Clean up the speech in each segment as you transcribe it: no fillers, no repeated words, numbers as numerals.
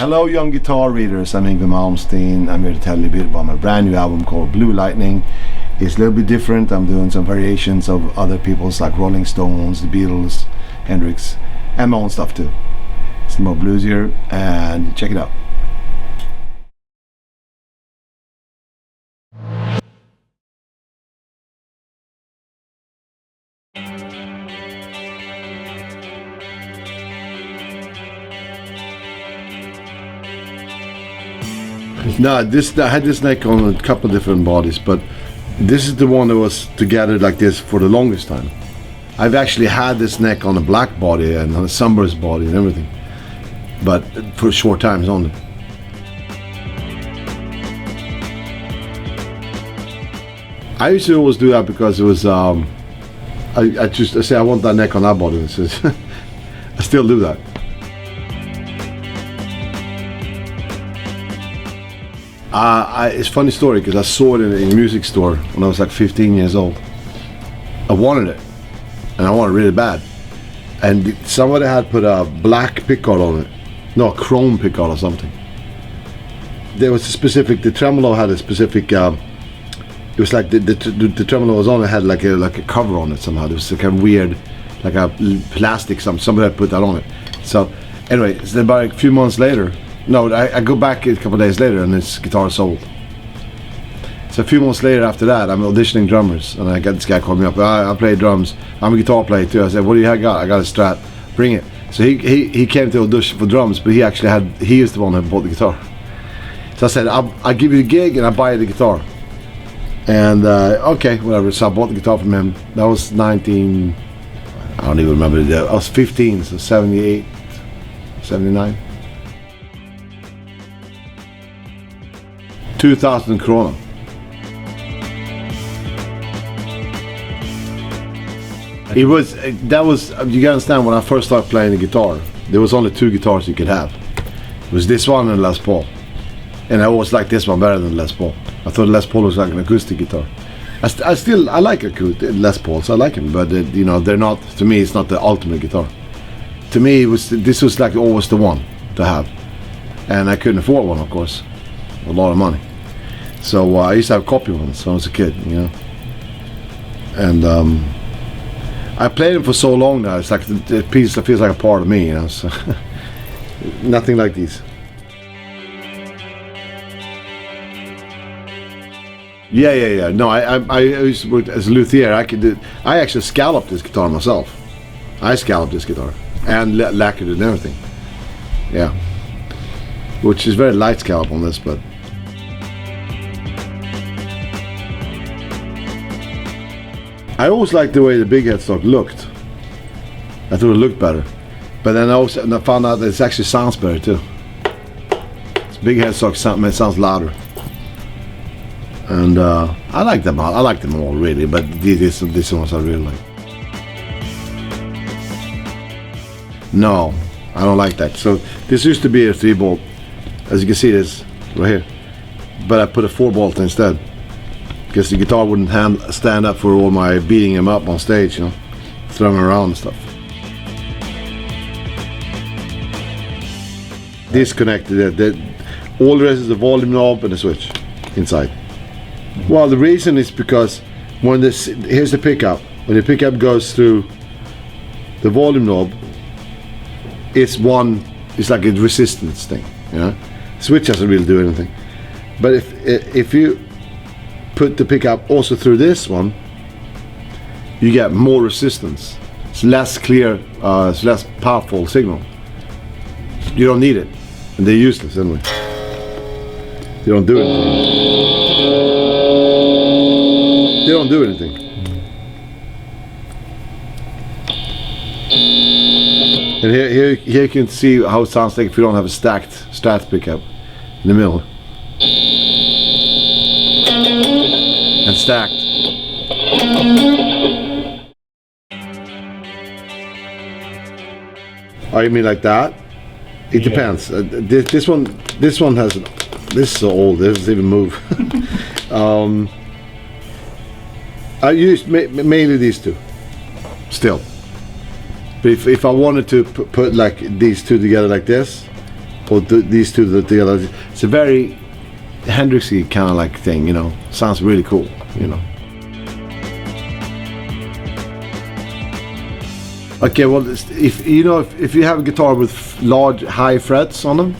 Hello young guitar readers, I'm Inger Malmsteen. I'm here to tell you a bit about my brand new album called Blue Lightning. It's a little bit different. I'm doing some variations of other people's like Rolling Stones, the Beatles, Hendrix, and my own stuff too. It's more bluesier, and check it out. No, I had this neck on a couple of different bodies, but this is the one that was together like this for the longest time. I've actually had this neck on a black body and on a sunburst body and everything, but for short times only. I used to always do that because it was, I say I want that neck on that body. I still do that. It's a funny story because I saw it in a music store when I was like 15 years old. I wanted it, and I wanted it really bad. And somebody had put a black pickguard on it, no, a chrome pickguard or something. There was a specific, the tremolo had a specific, it was like the tremolo was on it had like a cover on it somehow. It was like a weird, like a plastic something. Somebody had put that on it. So anyway, so about a few months later, no, I go back a couple of days later and this guitar sold. So a few months later after that, I'm auditioning drummers and I got this guy calling me up. I play drums. I'm a guitar player too. I said, what do you got? I got a Strat. Bring it. So he came to audition for drums, but he is the one who bought the guitar. So I said, I'll give you the gig and I'll buy you the guitar. And okay, whatever. So I bought the guitar from him. That was I don't even remember the day. I was 15, so 78, 79. 2,000 krona. That was, you gotta understand, when I first started playing the guitar, there was only two guitars you could have. It was this one and Les Paul. And I always liked this one better than Les Paul. I thought Les Paul was like an acoustic guitar. I like Les Paul, so I like him, but they're not, to me, it's not the ultimate guitar. To me, this was like always the one to have. And I couldn't afford one, of course. A lot of money. So I used to have copy ones when I was a kid, and I played them for so long now. It's like the piece that feels like a part of me, So nothing like these. Yeah. No, I used to work as a luthier. I actually scalloped this guitar myself. I scalloped this guitar and lacquered it and everything. Yeah, which is very light scallop on this, but. I always liked the way the big headstock looked. I thought it looked better. But then I found out that it actually sounds better too. This big headstock sounds louder. And I like them all. I like them all really, but these ones I really like. No, I don't like that. So this used to be a 3-bolt. As you can see, this right here. But I put a 4-bolt instead. Because the guitar wouldn't stand up for all my beating him up on stage, throwing him around and stuff. Disconnected. All the rest is the volume knob and the switch inside. Well, the reason is because here's the pickup. When the pickup goes through the volume knob, it's like a resistance thing. Switch doesn't really do anything. But if you put the pickup also through this one, you get more resistance. It's less clear, it's less powerful signal. You don't need it, and they're useless anyway. They don't do anything. They don't do anything. And here you can see how it sounds like if you don't have a stacked Strat pickup in the middle. And stacked. Oh, you mean like that? It depends. This one has. This is so old. It doesn't even move. I use mainly these two. Still, but if I wanted to put like these two together like this, put these two together. It's a very Hendrixy kind of like thing, you know. Sounds really cool, you know. Okay, well, if you know, if you have a guitar with large high frets on them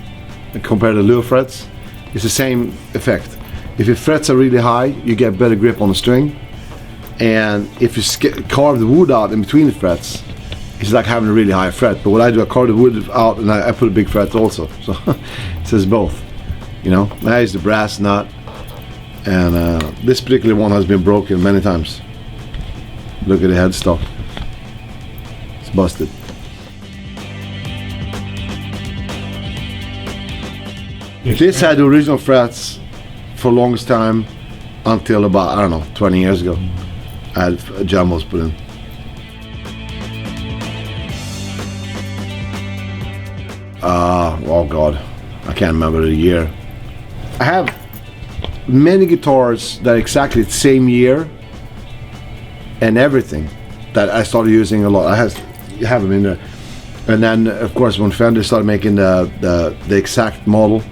compared to low frets, it's the same effect. If your frets are really high, you get better grip on the string, and if you carve the wood out in between the frets, it's like having a really high fret. But what I do, I carve the wood out and I put a big fret also, so it says both, you know. I use the brass nut, and this particular one has been broken many times. Look at the headstock. Busted. This had the original frets for the longest time until about, I don't know, 20 years ago. I had jumbos put in. Oh God, I can't remember the year. I have many guitars that are exactly the same year and everything that I started using a lot. I have them in there, and then of course when Fender started making the exact model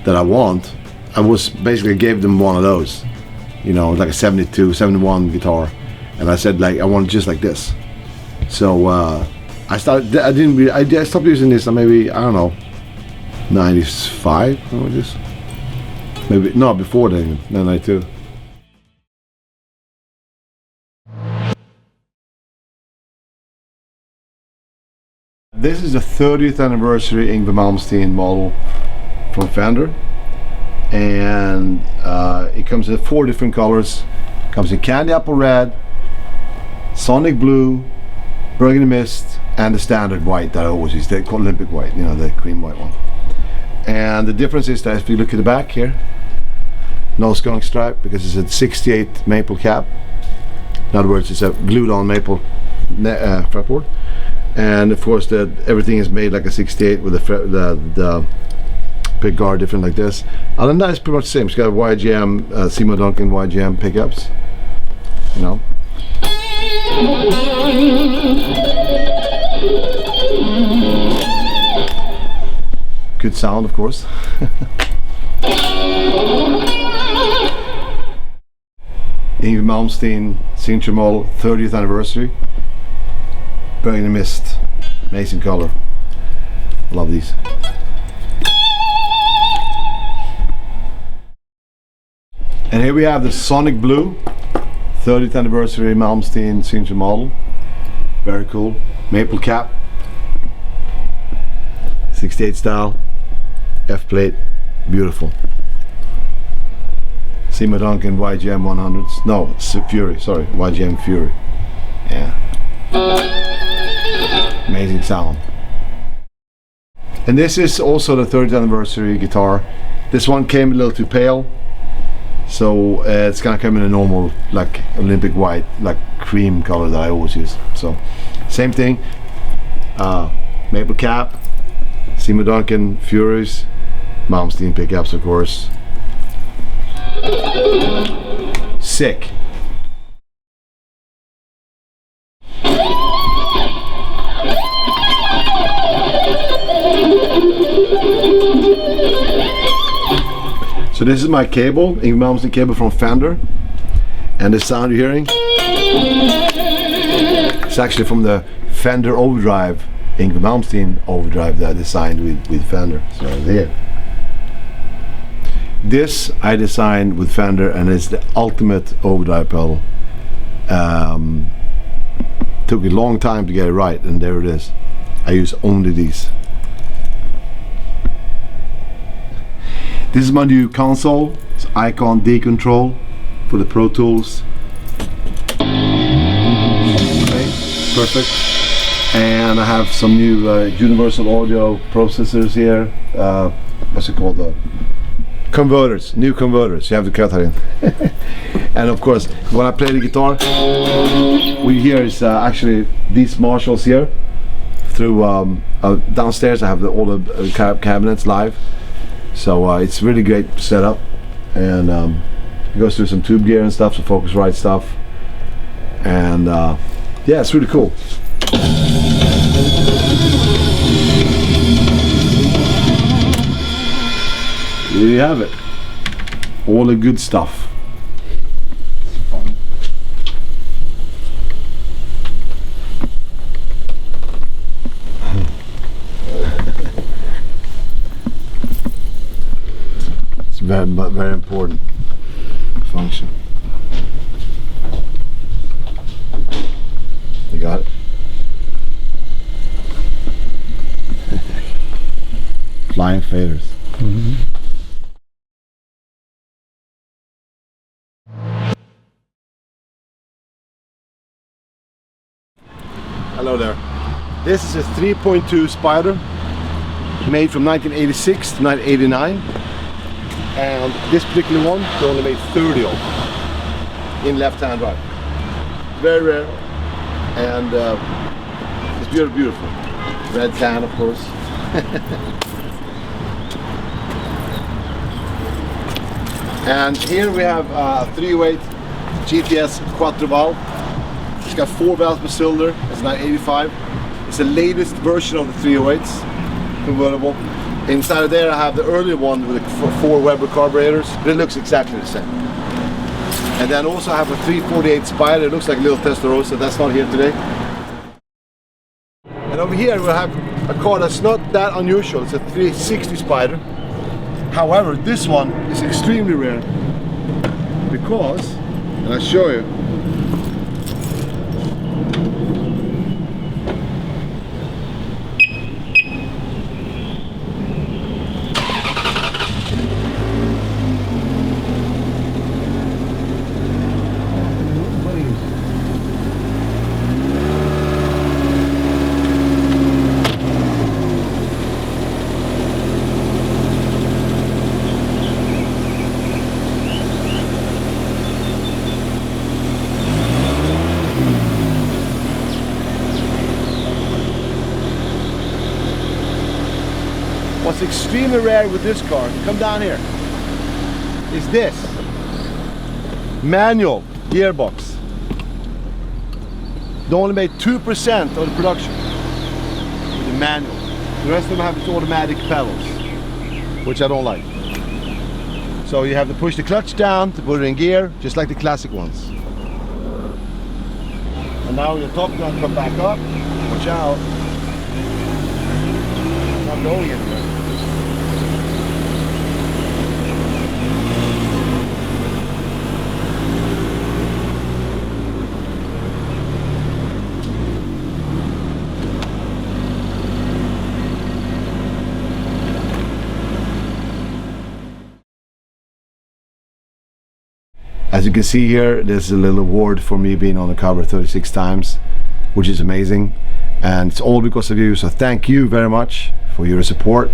that I want, I was basically gave them one of those, you know, like a 72, 71 guitar, and I said like I want it just like this. So I stopped using this maybe, I don't know, 95 or this, maybe no, before then, 92. This is the 30th anniversary Yngwie Malmsteen model from Fender, and it comes in 4 different colors. It comes in candy apple red, sonic blue, burgundy mist, and the standard white that I always use. They call Olympic white, you know, the cream white one. And the difference is that if you look at the back here, no skunk stripe because it's a 68 maple cap. In other words, it's a glued on maple fretboard. And of course that everything is made like a 68 with the pick guard different like this. Other than that, it's pretty much the same. It's got YGM, Seymour Duncan YGM pickups, you know. Good sound, of course. Yngwie Malmsteen signature model, 30th anniversary. Burgundy mist, amazing color. Love these. And here we have the Sonic Blue, 30th anniversary Malmsteen signature model. Very cool. Maple cap, 68 style, F plate, beautiful. Seymour Duncan YGM 100s. No, Fury. Sorry, YGM Fury. Yeah. Amazing sound. And this is also the 30th anniversary guitar. This one came a little too pale, so it's gonna come in a normal, like Olympic white, like cream color that I always use. So same thing, maple cap, Seymour Duncan Furies, Malmsteen pickups, of course. Sick. So this is my cable, Yngwie Malmsteen cable from Fender, and the sound you're hearing, it's actually from the Fender overdrive, Yngwie Malmsteen overdrive that I designed with Fender. So there. This I designed with Fender, and it's the ultimate overdrive pedal. Took a long time to get it right, and there it is. I use only these. This is my new console. It's Icon D control for the Pro Tools. Okay, perfect. And I have some new universal audio processors here. What's it called? Converters, new converters. You have to cut that in. And of course, when I play the guitar, what you hear is actually these Marshalls here. Through downstairs, I have all the cabinets live. So it's really great setup, and it goes through some tube gear and stuff, some Focusrite stuff, and yeah, it's really cool. There you have it. All the good stuff. It's very important function. You got it? Flying faders. Mm-hmm. Hello there. This is a 3.2 Spider made from 1986 to 1989, and this particular one they only made 30 of in left-hand drive. Very rare, and it's beautiful. Red tan, of course. And here we have a 308 GTS Quattro valve. It's got 4 valves per cylinder. It's 985. It's the latest version of the 308s, convertible. Inside of there I have the earlier one with the 4 Weber carburetors, but it looks exactly the same. And then also I have a 348 Spider. It looks like a little Testarossa. That's not here today. And over here we have a car that's not that unusual. It's a 360 Spider. However, this one is extremely rare because, and I'll show you, what's extremely rare with this car, come down here, is this manual gearbox. They only made 2% of the production with the manual. The rest of them have its automatic pedals, which I don't like. So you have to push the clutch down to put it in gear, just like the classic ones. And now the top gun come back up. Watch out. Not going anywhere. As you can see here, there's a little award for me being on the cover 36 times, which is amazing, and it's all because of you, so thank you very much for your support.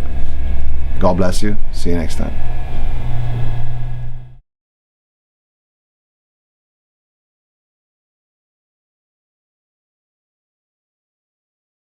God bless you. See you next time.